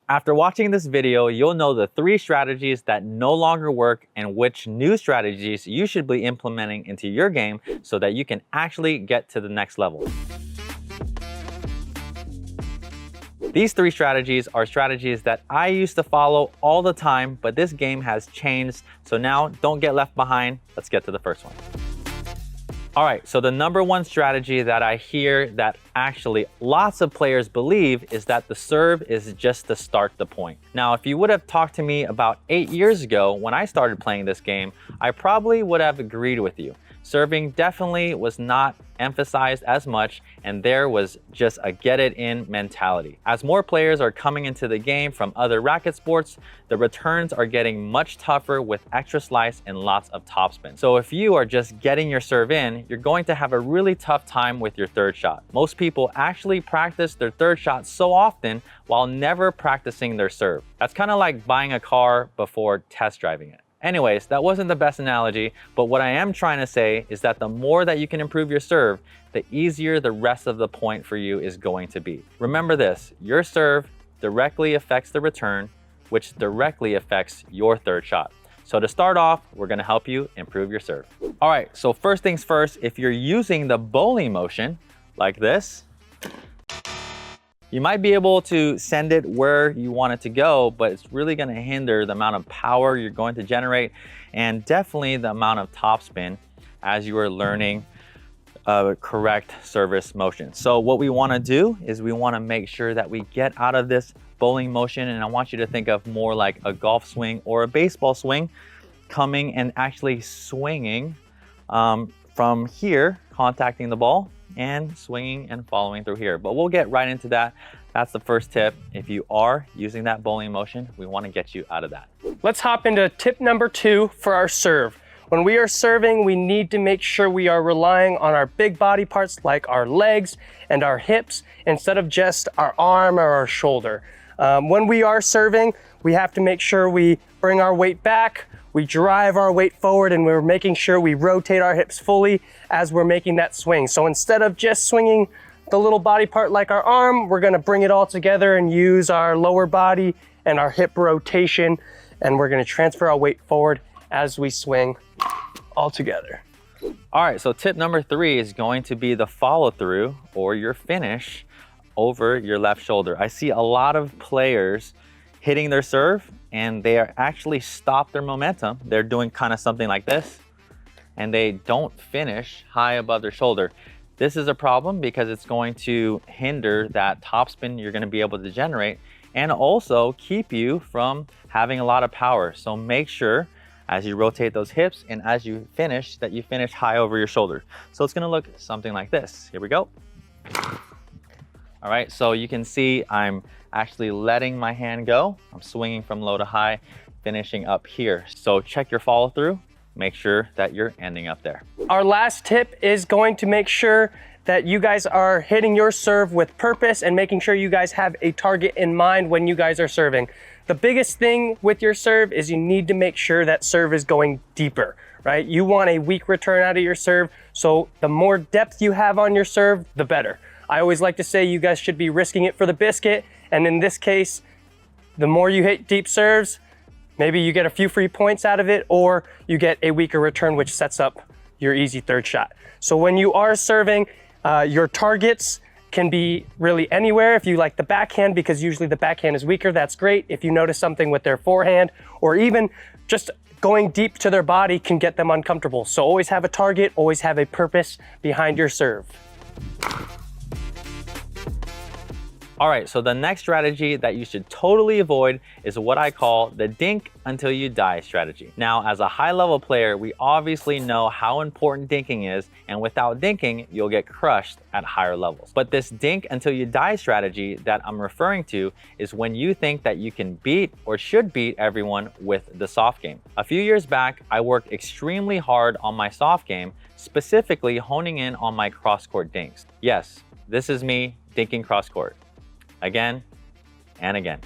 After watching this video, you'll know the 3 strategies that no longer work and which new strategies you should be implementing into your game so that you can actually get to the next level. These 3 strategies are strategies that I used to follow all the time, but this game has changed, so now don't get left behind. Let's get to the first one. All right, so the number 1 strategy that I hear that actually lots of players believe is that the serve is just to start the point. Now, if you would have talked to me about 8 years ago when I started playing this game, I probably would have agreed with you. Serving definitely was not emphasized as much, and there was just a get it in mentality. As more players are coming into the game from other racket sports, the returns are getting much tougher with extra slice and lots of topspin. So if you are just getting your serve in, you're going to have a really tough time with your third shot. Most people actually practice their third shot so often while never practicing their serve. That's kind of like buying a car before test driving it. Anyways, that wasn't the best analogy, but what I am trying to say is that the more that you can improve your serve, the easier the rest of the point for you is going to be. Remember this, your serve directly affects the return, which directly affects your third shot. So to start off, we're gonna help you improve your serve. All right, so first things first, if you're using the bowling motion like this, you might be able to send it where you want it to go, but it's really going to hinder the amount of power you're going to generate and definitely the amount of topspin as you are learning correct service motion. So what we want to do is we want to make sure that we get out of this bowling motion, and I want you to think of more like a golf swing or a baseball swing, coming and actually swinging from here, contacting the ball, and swinging and following through here. But we'll get right into that. That's the first tip. If you are using that bowling motion, we want to get you out of that. Let's hop into tip number 2 for our serve. When we are serving, we need to make sure we are relying on our big body parts like our legs and our hips instead of just our arm or our shoulder. When we are serving, we have to make sure we bring our weight back, we drive our weight forward, and we're making sure we rotate our hips fully as we're making that swing. So instead of just swinging the little body part like our arm, we're gonna bring it all together and use our lower body and our hip rotation, and we're gonna transfer our weight forward as we swing all together. All right, so tip number 3 is going to be the follow through or your finish over your left shoulder. I see a lot of players hitting their serve and they are actually stop their momentum. They're doing kind of something like this and they don't finish high above their shoulder. This is a problem because it's going to hinder that topspin you're going to be able to generate and also keep you from having a lot of power. So make sure as you rotate those hips and as you finish that you finish high over your shoulder. So it's going to look something like this. Here we go. All right, so you can see I'm actually letting my hand go. I'm swinging from low to high, finishing up here. So check your follow through. Make sure that you're ending up there. Our last tip is going to make sure that you guys are hitting your serve with purpose and making sure you guys have a target in mind when you guys are serving. The biggest thing with your serve is you need to make sure that serve is going deeper, right? You want a weak return out of your serve, so the more depth you have on your serve, the better. I always like to say you guys should be risking it for the biscuit, and in this case, the more you hit deep serves, maybe you get a few free points out of it, or you get a weaker return, which sets up your easy third shot. So when you are serving, your targets can be really anywhere. If you like the backhand, because usually the backhand is weaker, that's great. If you notice something with their forehand, or even just going deep to their body can get them uncomfortable. So always have a target, always have a purpose behind your serve. All right, so the next strategy that you should totally avoid is what I call the dink until you die strategy. Now, as a high level player, we obviously know how important dinking is, and without dinking, you'll get crushed at higher levels. But this dink until you die strategy that I'm referring to is when you think that you can beat or should beat everyone with the soft game. A few years back, I worked extremely hard on my soft game, specifically honing in on my cross-court dinks. Yes, this is me dinking cross-court. Again and again.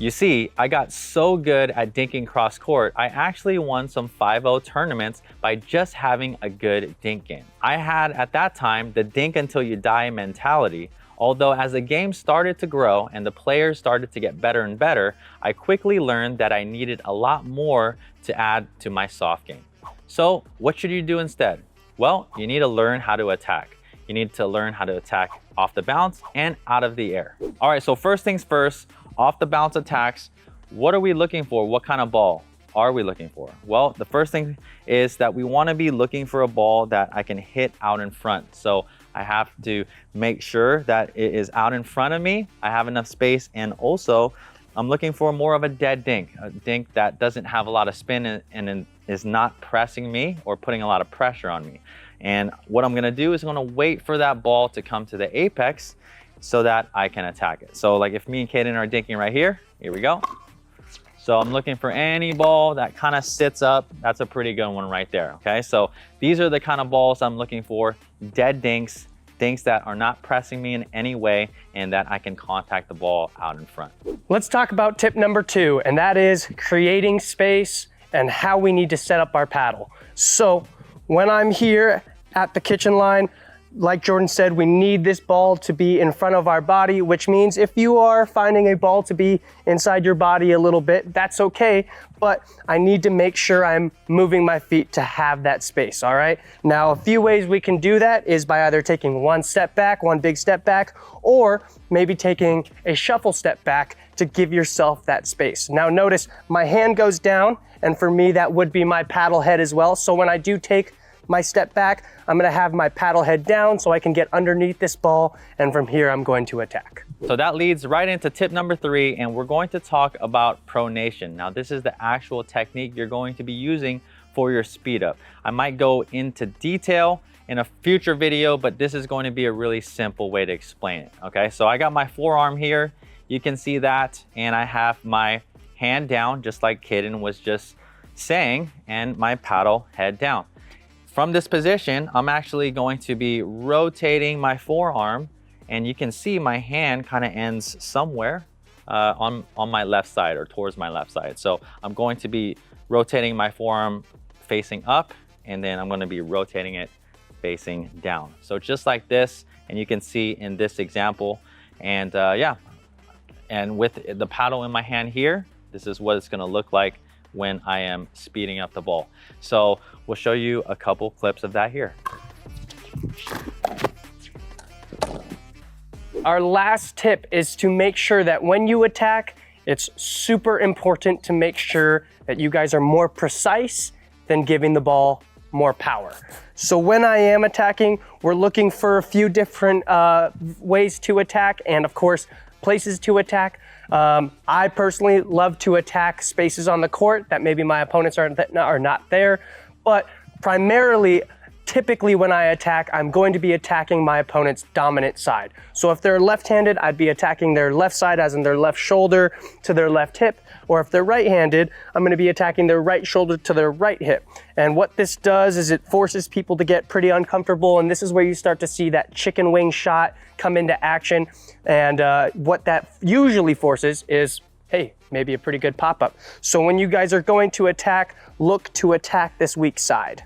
You see, I got so good at dinking cross court, I actually won some 5-0 tournaments by just having a good dink game. I had at that time the dink until you die mentality, Although as the game started to grow and the players started to get better and better, I quickly learned that I needed a lot more to add to my soft game. So what should you do instead? Well, you need to learn how to attack. You need to learn how to attack off the bounce and out of the air. All right, so first things first, off the bounce attacks. What are we looking for? What kind of ball are we looking for? Well, the first thing is that we want to be looking for a ball that I can hit out in front. So I have to make sure that it is out in front of me. I have enough space, and also I'm looking for more of a dead dink, a dink that doesn't have a lot of spin and is not pressing me or putting a lot of pressure on me. And what I'm gonna do is I'm gonna wait for that ball to come to the apex so that I can attack it. So like if me and Kaden are dinking right here we go. So I'm looking for any ball that kind of sits up. That's a pretty good one right there, okay? So these are the kind of balls I'm looking for, dead dinks, dinks that are not pressing me in any way and that I can contact the ball out in front. Let's talk about tip number 2, and that is creating space and how we need to set up our paddle. So when I'm here at the kitchen line, like Jordan said, we need this ball to be in front of our body, which means if you are finding a ball to be inside your body a little bit, that's okay, but I need to make sure I'm moving my feet to have that space, all right? Now, a few ways we can do that is by either taking one step back, one big step back, or maybe taking a shuffle step back to give yourself that space. Now notice my hand goes down, and for me, that would be my paddle head as well. So when I do take my step back, I'm gonna have my paddle head down so I can get underneath this ball, and from here I'm going to attack. So that leads right into tip number 3, and we're going to talk about pronation. Now this is the actual technique you're going to be using for your speed up. I might go into detail in a future video, but this is going to be a really simple way to explain it, okay? So I got my forearm here, you can see that, and I have my hand down, just like Kaden was just saying, and my paddle head down. From this position, I'm actually going to be rotating my forearm, and you can see my hand kind of ends somewhere on my left side or towards my left side. So I'm going to be rotating my forearm facing up, and then I'm going to be rotating it facing down. So just like this, and you can see in this example, and yeah, and with the paddle in my hand here, this is what it's going to look like when I am speeding up the ball. So we'll show you a couple clips of that here. Our last tip is to make sure that when you attack, it's super important to make sure that you guys are more precise than giving the ball more power. So when I am attacking, we're looking for a few different ways to attack, and of course, places to attack. I personally love to attack spaces on the court that maybe my opponents are not there, but primarily, typically when I attack, I'm going to be attacking my opponent's dominant side. So if they're left-handed, I'd be attacking their left side, as in their left shoulder to their left hip, or if they're right-handed, I'm gonna be attacking their right shoulder to their right hip. And what this does is it forces people to get pretty uncomfortable, and this is where you start to see that chicken wing shot come into action. And what that usually forces is, hey, maybe a pretty good pop-up. So when you guys are going to attack, look to attack this weak side.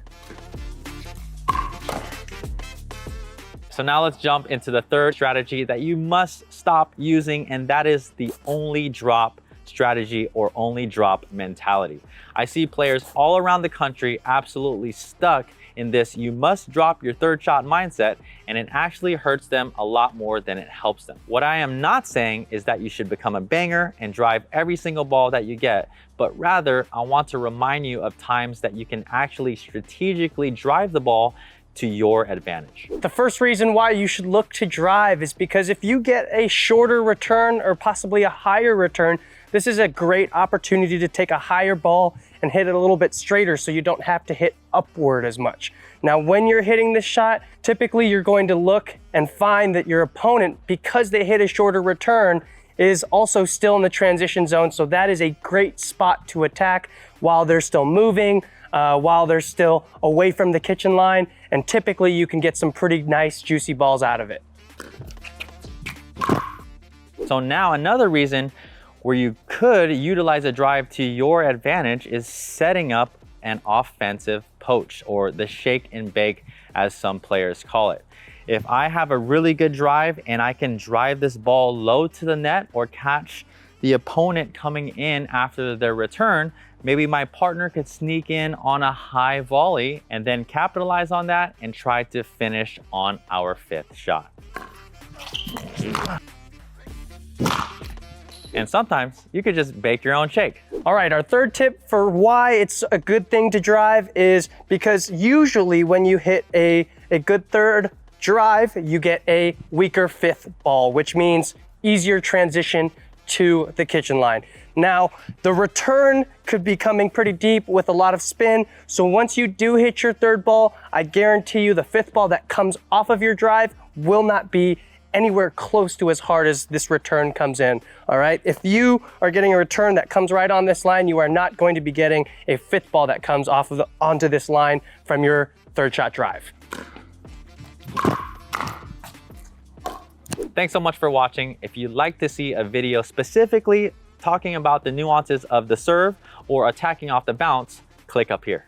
So now let's jump into the third strategy that you must stop using, and that is the only drop strategy or only drop mentality. I see players all around the country absolutely stuck in this you must drop your third shot mindset, and it actually hurts them a lot more than it helps them. What I am not saying is that you should become a banger and drive every single ball that you get, but rather I want to remind you of times that you can actually strategically drive the ball to your advantage. The first reason why you should look to drive is because if you get a shorter return or possibly a higher return, this is a great opportunity to take a higher ball and hit it a little bit straighter so you don't have to hit upward as much. Now, when you're hitting this shot, typically you're going to look and find that your opponent, because they hit a shorter return, is also still in the transition zone. So that is a great spot to attack while they're still moving, while they're still away from the kitchen line, and typically you can get some pretty nice juicy balls out of it. So now another reason where you could utilize a drive to your advantage is setting up an offensive poach, or the shake and bake as some players call it. If I have a really good drive and I can drive this ball low to the net or catch the opponent coming in after their return, maybe my partner could sneak in on a high volley and then capitalize on that and try to finish on our 5th shot. And sometimes you could just bake your own shake. All right, our third tip for why it's a good thing to drive is because usually when you hit a good third drive, you get a weaker 5th ball, which means easier transition to the kitchen line. Now, the return could be coming pretty deep with a lot of spin. So once you do hit your 3rd ball, I guarantee you the 5th ball that comes off of your drive will not be anywhere close to as hard as this return comes in, all right? If you are getting a return that comes right on this line, you are not going to be getting a 5th ball that comes onto this line from your 3rd shot drive. Thanks so much for watching. If you'd like to see a video specifically talking about the nuances of the serve or attacking off the bounce, click up here.